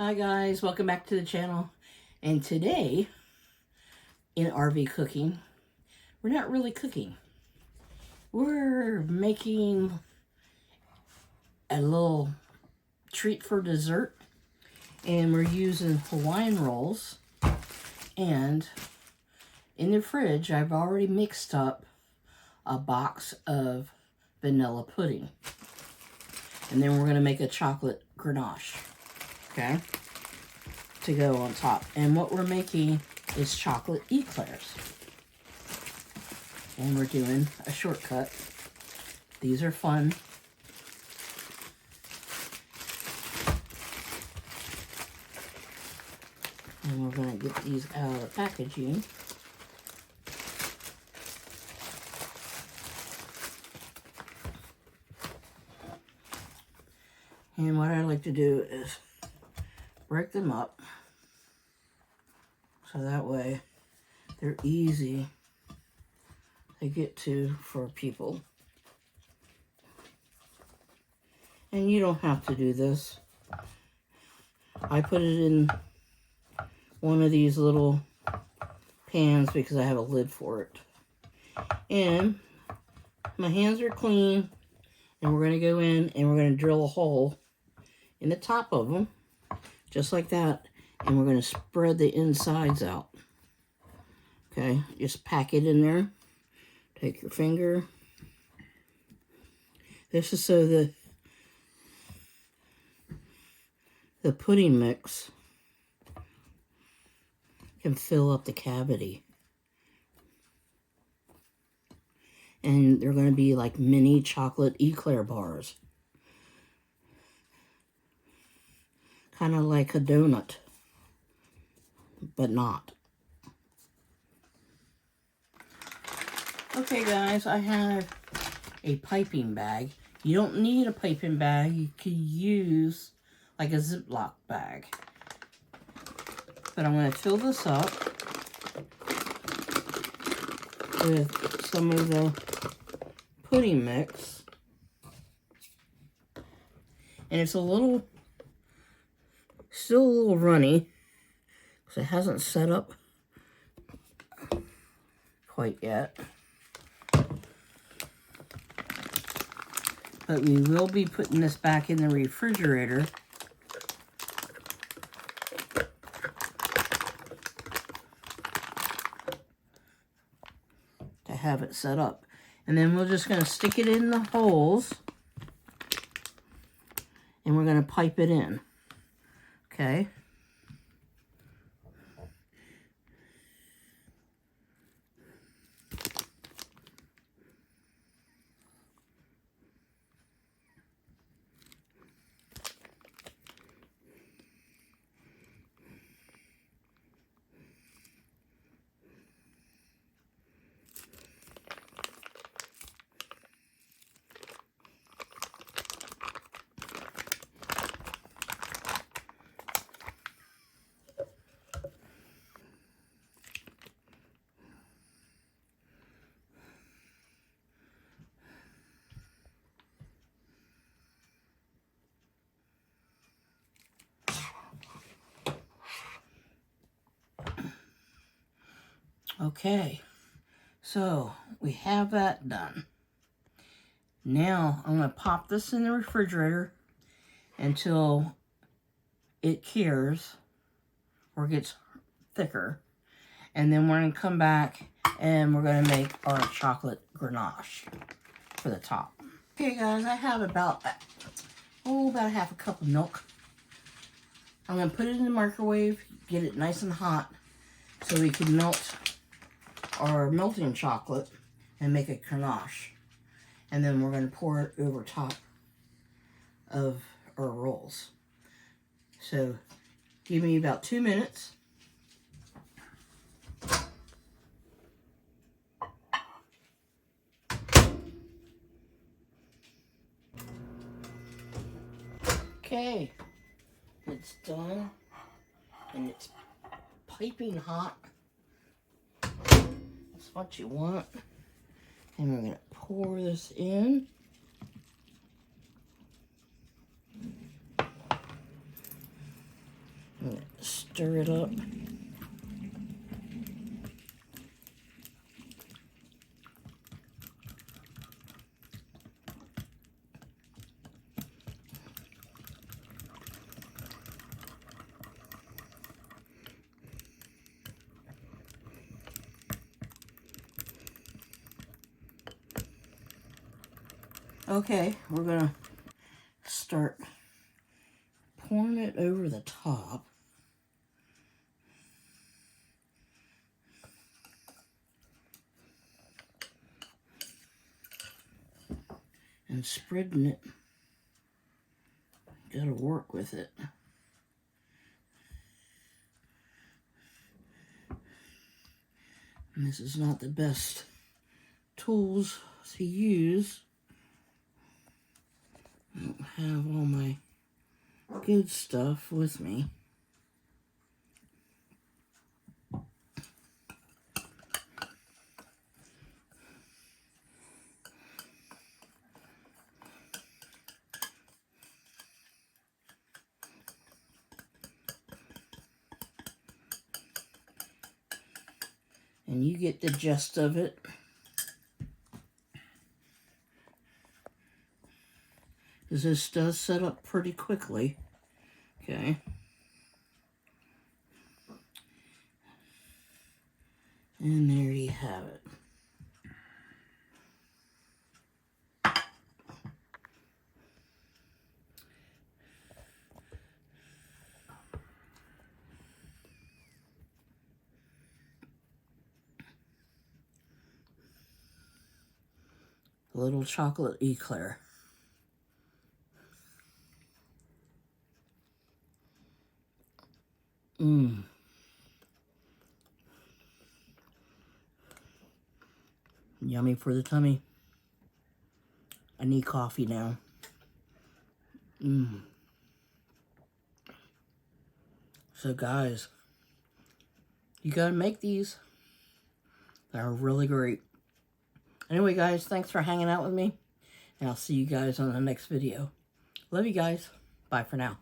Hi guys, welcome back to the channel. And today in RV cooking, we're not really cooking. We're making a little treat for dessert, and we're using Hawaiian rolls. And in the fridge, I've already mixed up a box of vanilla pudding. And then we're going to make a chocolate ganache. Okay, to go on top. And what we're making is chocolate eclairs. And we're doing a shortcut. These are fun. And we're going to get these out of the packaging. And what I like to do is break them up so that way they're easy to get to for people. And you don't have to do this. I put it in one of these little pans because I have a lid for it. And my hands are clean, and we're going to go in and we're going to drill a hole in the top of them, just like that, and we're going to spread the insides out. Okay, just pack it in there. Take your finger. This is so the pudding mix can fill up the cavity. And they're going to be like mini chocolate eclair bars. Kind of like a donut, but not. Okay guys, I have a piping bag. You don't need a piping bag. You could use like a Ziploc bag. But I'm going to fill this up with some of the pudding mix. And it's still a little runny, because it hasn't set up quite yet. But we will be putting this back in the refrigerator to have it set up. And then we're just going to stick it in the holes, and we're going to pipe it in. Okay. Okay, so we have that done. Now I'm going to pop this in the refrigerator until it cures or gets thicker. And then we're going to come back and we're going to make our chocolate ganache for the top. Okay guys, I have about a half a cup of milk. I'm going to put it in the microwave, get it nice and hot so we can melt our melting chocolate and make a ganache. And then we're going to pour it over top of our rolls. So give me about 2 minutes. Okay, it's done and it's piping hot. That's what you want. And we're going to pour this in. Stir it up. Okay, we're gonna start pouring it over the top. And spreading it. Gotta work with it. And this is not the best tools to use. I don't have all my good stuff with me. And you get the gist of it. Because this does set up pretty quickly. Okay. And there you have it. Little chocolate eclair. Mmm. Yummy for the tummy. I need coffee now. Mmm. So guys, you gotta make these. They're really great. Anyway guys, thanks for hanging out with me. And I'll see you guys on the next video. Love you guys. Bye for now.